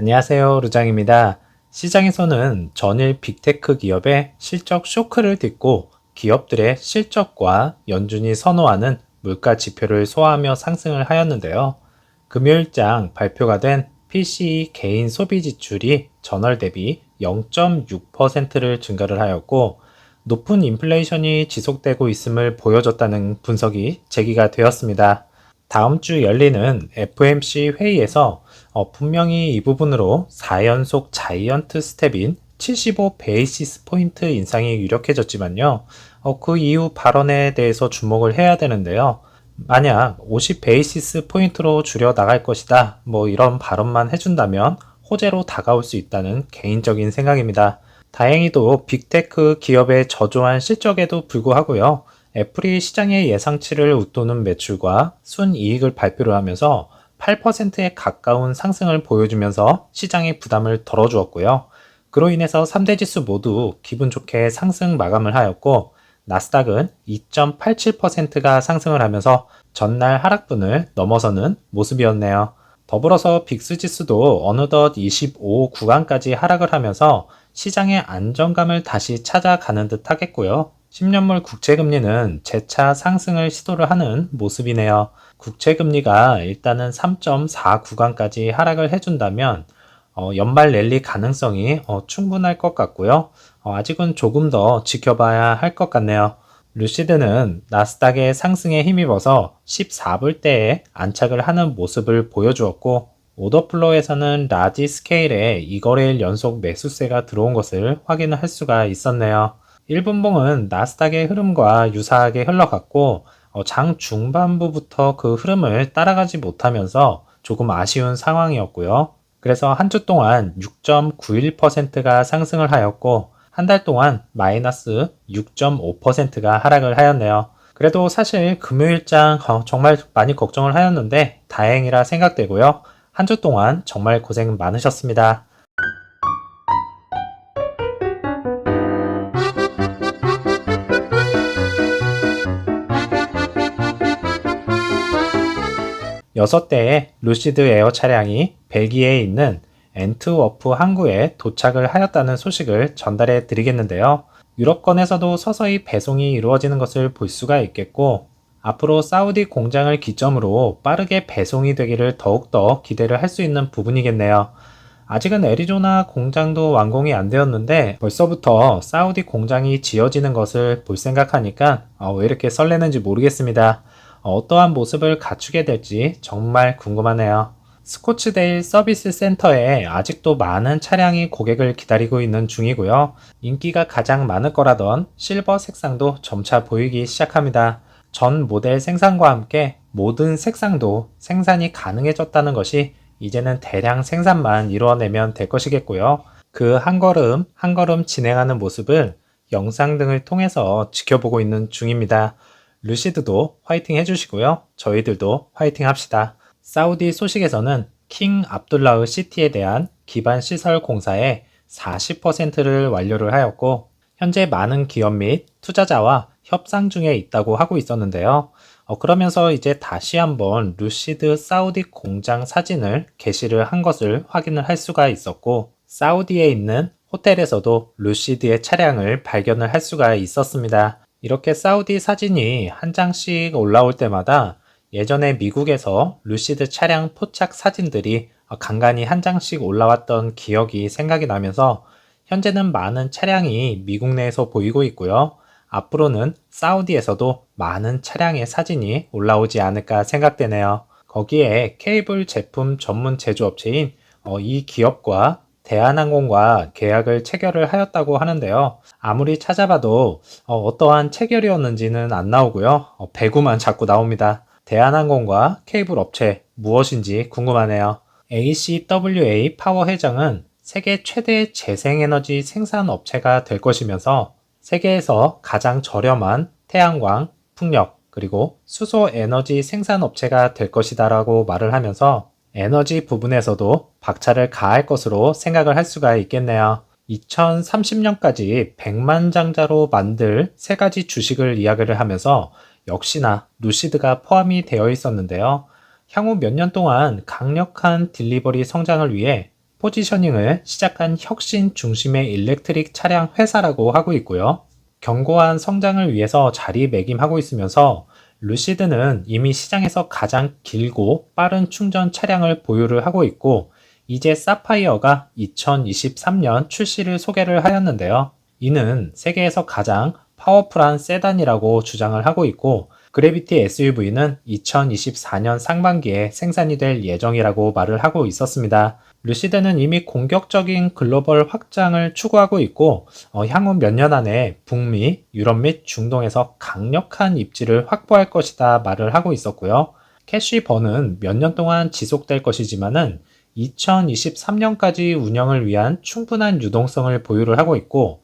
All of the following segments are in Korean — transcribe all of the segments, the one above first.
안녕하세요, 루장입니다. 시장에서는 전일 빅테크 기업의 실적 쇼크를 딛고 기업들의 실적과 연준이 선호하는 물가 지표를 소화하며 상승을 하였는데요. 금요일장 발표가 된 PCE 개인 소비 지출이 전월 대비 0.6%를 증가를 하였고, 높은 인플레이션이 지속되고 있음을 보여줬다는 분석이 제기가 되었습니다. 다음 주 열리는 FOMC 회의에서 분명히 이 부분으로 4연속 자이언트 스텝인 75 베이시스 포인트 인상이 유력해졌지만요. 그 이후 발언에 대해서 주목을 해야 되는데요. 만약 50 베이시스 포인트로 줄여 나갈 것이다, 이런 발언만 해준다면 호재로 다가올 수 있다는 개인적인 생각입니다. 다행히도 빅테크 기업의 저조한 실적에도 불구하고요. 애플이 시장의 예상치를 웃도는 매출과 순이익을 발표를 하면서 8%에 가까운 상승을 보여주면서 시장의 부담을 덜어주었고요. 그로 인해서 3대 지수 모두 기분 좋게 상승 마감을 하였고, 나스닥은 2.87%가 상승을 하면서 전날 하락분을 넘어서는 모습이었네요. 더불어서 빅스 지수도 어느덧 25 구간까지 하락을 하면서 시장의 안정감을 다시 찾아가는 듯 하겠고요. 10년물 국채금리는 재차 상승을 시도를 하는 모습이네요. 국채금리가 일단은 3.4 구간까지 하락을 해준다면 연말 랠리 가능성이 충분할 것 같고요. 아직은 조금 더 지켜봐야 할 것 같네요. 루시드는 나스닥의 상승에 힘입어서 14불대에 안착을 하는 모습을 보여주었고, 오더플로에서는 라지 스케일의 2거래일 연속 매수세가 들어온 것을 확인할 수가 있었네요. 1분봉은 나스닥의 흐름과 유사하게 흘러갔고, 장 중반부부터 그 흐름을 따라가지 못하면서 조금 아쉬운 상황이었고요. 그래서 한 주 동안 6.91%가 상승을 하였고, 한 달 동안 마이너스 6.5%가 하락을 하였네요. 그래도 사실 금요일장 정말 많이 걱정을 하였는데 다행이라 생각되고요. 한 주 동안 정말 고생 많으셨습니다. 6대의 루시드 에어 차량이 벨기에에 있는 앤트워프 항구에 도착을 하였다는 소식을 전달해 드리겠는데요. 유럽권에서도 서서히 배송이 이루어지는 것을 볼 수가 있겠고, 앞으로 사우디 공장을 기점으로 빠르게 배송이 되기를 더욱더 기대를 할 수 있는 부분이겠네요. 아직은 애리조나 공장도 완공이 안 되었는데 벌써부터 사우디 공장이 지어지는 것을 볼 생각하니까 왜 이렇게 설레는지 모르겠습니다. 어떠한 모습을 갖추게 될지 정말 궁금하네요. 스코츠데일 서비스 센터에 아직도 많은 차량이 고객을 기다리고 있는 중이고요. 인기가 가장 많을 거라던 실버 색상도 점차 보이기 시작합니다. 전 모델 생산과 함께 모든 색상도 생산이 가능해졌다는 것이 이제는 대량 생산만 이루어내면 될 것이겠고요. 그 한 걸음 한 걸음 진행하는 모습을 영상 등을 통해서 지켜보고 있는 중입니다. 루시드도 화이팅 해주시고요. 저희들도 화이팅 합시다. 사우디 소식에서는 킹 압둘라흐 시티에 대한 기반 시설 공사의 40%를 완료를 하였고, 현재 많은 기업 및 투자자와 협상 중에 있다고 하고 있었는데요. 그러면서 이제 다시 한번 루시드 사우디 공장 사진을 게시를 한 것을 확인을 할 수가 있었고, 사우디에 있는 호텔에서도 루시드의 차량을 발견을 할 수가 있었습니다. 이렇게 사우디 사진이 한 장씩 올라올 때마다 예전에 미국에서 루시드 차량 포착 사진들이 간간히 한 장씩 올라왔던 기억이 생각이 나면서 현재는 많은 차량이 미국 내에서 보이고 있고요. 앞으로는 사우디에서도 많은 차량의 사진이 올라오지 않을까 생각되네요. 거기에 케이블 제품 전문 제조업체인 이 기업과 대한항공과 계약을 체결을 하였다고 하는데요. 아무리 찾아봐도 어떠한 체결이었는지는 안 나오고요. 배구만 자꾸 나옵니다. 대한항공과 케이블 업체 무엇인지 궁금하네요. ACWA 파워 회장은 세계 최대 재생에너지 생산 업체가 될 것이면서 세계에서 가장 저렴한 태양광, 풍력, 그리고 수소 에너지 생산 업체가 될 것이다 라고 말을 하면서 에너지 부분에서도 박차를 가할 것으로 생각을 할 수가 있겠네요. 2030년까지 100만 장자로 만들 세 가지 주식을 이야기를 하면서 역시나 루시드가 포함이 되어 있었는데요. 향후 몇 년 동안 강력한 딜리버리 성장을 위해 포지셔닝을 시작한 혁신 중심의 일렉트릭 차량 회사라고 하고 있고요. 견고한 성장을 위해서 자리매김하고 있으면서 루시드는 이미 시장에서 가장 길고 빠른 충전 차량을 보유를 하고 있고, 이제 사파이어가 2023년 출시를 소개를 하였는데요. 이는 세계에서 가장 파워풀한 세단이라고 주장을 하고 있고, 그래비티 SUV는 2024년 상반기에 생산이 될 예정이라고 말을 하고 있었습니다. 루시드는 이미 공격적인 글로벌 확장을 추구하고 있고, 향후 몇 년 안에 북미, 유럽 및 중동에서 강력한 입지를 확보할 것이다 말을 하고 있었고요. 캐시 번은 몇 년 동안 지속될 것이지만은 2023년까지 운영을 위한 충분한 유동성을 보유를 하고 있고,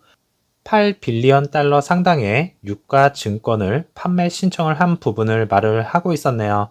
8빌리언 달러 상당의 유가 증권을 판매 신청을 한 부분을 말을 하고 있었네요.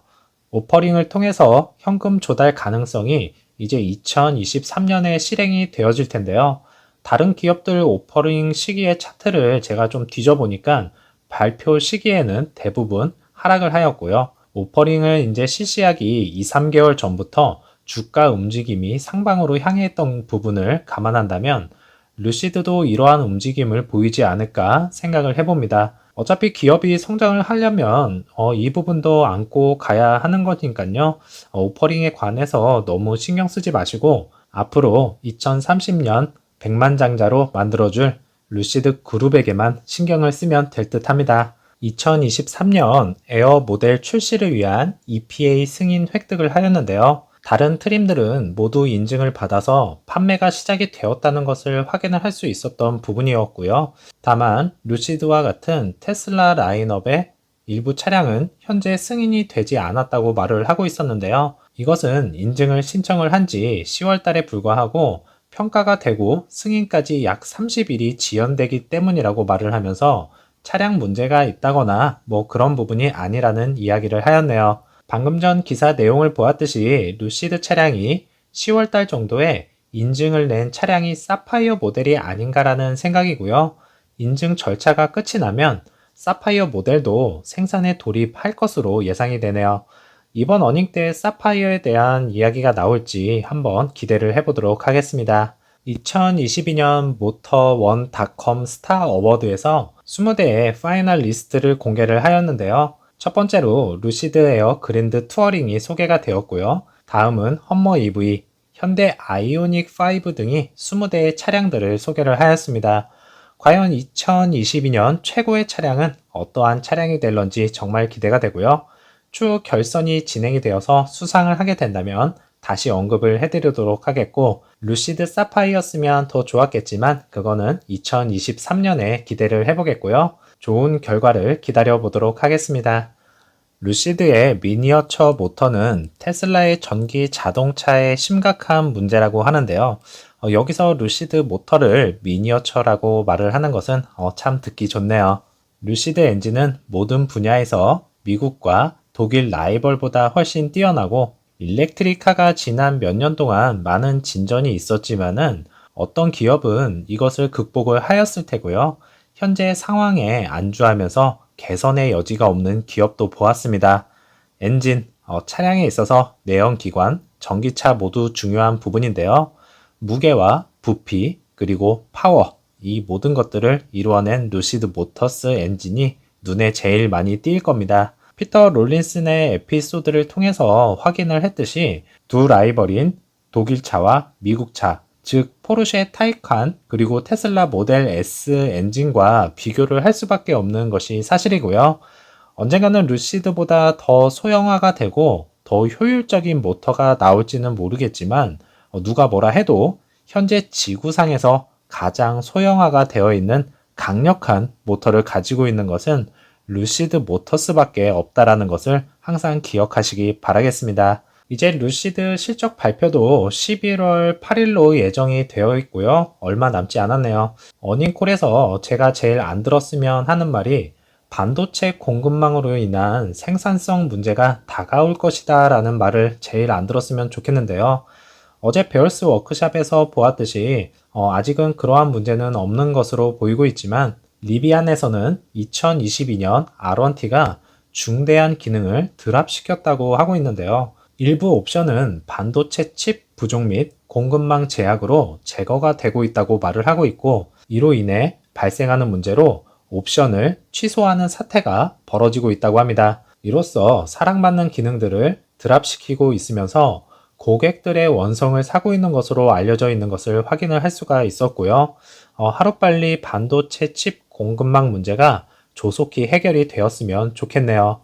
오퍼링을 통해서 현금 조달 가능성이 이제 2023년에 실행이 되어질 텐데요. 다른 기업들 오퍼링 시기의 차트를 제가 좀 뒤져보니까 발표 시기에는 대부분 하락을 하였고요. 오퍼링을 이제 실시하기 2, 3개월 전부터 주가 움직임이 상방으로 향했던 부분을 감안한다면 루시드도 이러한 움직임을 보이지 않을까 생각을 해봅니다. 어차피 기업이 성장을 하려면 이 부분도 안고 가야 하는 거니까요. 오퍼링에 관해서 너무 신경 쓰지 마시고 앞으로 2030년 백만장자로 만들어줄 루시드 그룹에게만 신경을 쓰면 될 듯 합니다. 2023년 에어 모델 출시를 위한 EPA 승인 획득을 하였는데요. 다른 트림들은 모두 인증을 받아서 판매가 시작이 되었다는 것을 확인을 할 수 있었던 부분이었고요. 다만 루시드와 같은 테슬라 라인업의 일부 차량은 현재 승인이 되지 않았다고 말을 하고 있었는데요. 이것은 인증을 신청을 한 지 10월 달에 불과하고 평가가 되고 승인까지 약 30일이 지연되기 때문이라고 말을 하면서 차량 문제가 있다거나 뭐 그런 부분이 아니라는 이야기를 하였네요. 방금 전 기사 내용을 보았듯이 루시드 차량이 10월달 정도에 인증을 낸 차량이 사파이어 모델이 아닌가라는 생각이고요. 인증 절차가 끝이 나면 사파이어 모델도 생산에 돌입할 것으로 예상이 되네요. 이번 어닝 때 사파이어에 대한 이야기가 나올지 한번 기대를 해보도록 하겠습니다. 2022년 모터원닷컴 스타 어워드에서 20대의 파이널 리스트를 공개를 하였는데요. 첫 번째로 루시드 에어 그랜드 투어링이 소개가 되었고요. 다음은 험머 EV, 현대 아이오닉 5 등이 20대의 차량들을 소개를 하였습니다. 과연 2022년 최고의 차량은 어떠한 차량이 될런지 정말 기대가 되고요. 추후 결선이 진행이 되어서 수상을 하게 된다면 다시 언급을 해드리도록 하겠고, 루시드 사파이어였으면 더 좋았겠지만 그거는 2023년에 기대를 해보겠고요. 좋은 결과를 기다려 보도록 하겠습니다. 루시드의 미니어처 모터는 테슬라의 전기 자동차의 심각한 문제라고 하는데요. 여기서 루시드 모터를 미니어처라고 말을 하는 것은 참 듣기 좋네요. 루시드 엔진은 모든 분야에서 미국과 독일 라이벌보다 훨씬 뛰어나고, 일렉트리카가 지난 몇 년 동안 많은 진전이 있었지만은 어떤 기업은 이것을 극복을 하였을 테고요. 현재 상황에 안주하면서 개선의 여지가 없는 기업도 보았습니다. 엔진, 차량에 있어서 내연기관, 전기차 모두 중요한 부분인데요. 무게와 부피, 그리고 파워, 이 모든 것들을 이루어낸 루시드 모터스 엔진이 눈에 제일 많이 띌 겁니다. 피터 롤린슨의 에피소드를 통해서 확인을 했듯이 두 라이벌인 독일차와 미국차, 즉 포르쉐 타이칸 그리고 테슬라 모델 S 엔진과 비교를 할 수밖에 없는 것이 사실이고요. 언젠가는 루시드보다 더 소형화가 되고 더 효율적인 모터가 나올지는 모르겠지만 누가 뭐라 해도 현재 지구상에서 가장 소형화가 되어 있는 강력한 모터를 가지고 있는 것은 루시드 모터스밖에 없다라는 것을 항상 기억하시기 바라겠습니다. 이제 루시드 실적 발표도 11월 8일로 예정이 되어 있고요. 얼마 남지 않았네요. 어닝콜에서 제가 제일 안 들었으면 하는 말이 반도체 공급망으로 인한 생산성 문제가 다가올 것이다 라는 말을 제일 안 들었으면 좋겠는데요. 어제 베어스 워크샵에서 보았듯이 아직은 그러한 문제는 없는 것으로 보이고 있지만 리비안에서는 2022년 R1T가 중대한 기능을 드랍시켰다고 하고 있는데요. 일부 옵션은 반도체 칩 부족 및 공급망 제약으로 제거가 되고 있다고 말을 하고 있고, 이로 인해 발생하는 문제로 옵션을 취소하는 사태가 벌어지고 있다고 합니다. 이로써 사랑받는 기능들을 드랍시키고 있으면서 고객들의 원성을 사고 있는 것으로 알려져 있는 것을 확인을 할 수가 있었고요. 하루빨리 반도체 칩 공급망 문제가 조속히 해결이 되었으면 좋겠네요.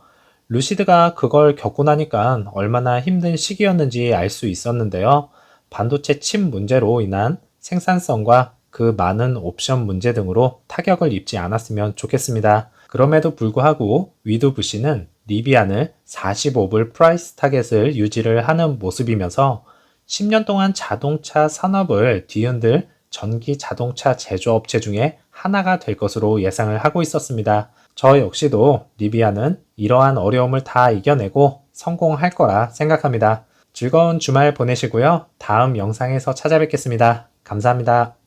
루시드가 그걸 겪고 나니까 얼마나 힘든 시기였는지 알 수 있었는데요. 반도체 칩 문제로 인한 생산성과 그 많은 옵션 문제 등으로 타격을 입지 않았으면 좋겠습니다. 그럼에도 불구하고 위드부시는 리비안을 45불 프라이스 타겟을 유지를 하는 모습이면서 10년 동안 자동차 산업을 뒤흔들 전기 자동차 제조업체 중에 하나가 될 것으로 예상을 하고 있었습니다. 저 역시도 리비안은 이러한 어려움을 다 이겨내고 성공할 거라 생각합니다. 즐거운 주말 보내시고요. 다음 영상에서 찾아뵙겠습니다. 감사합니다.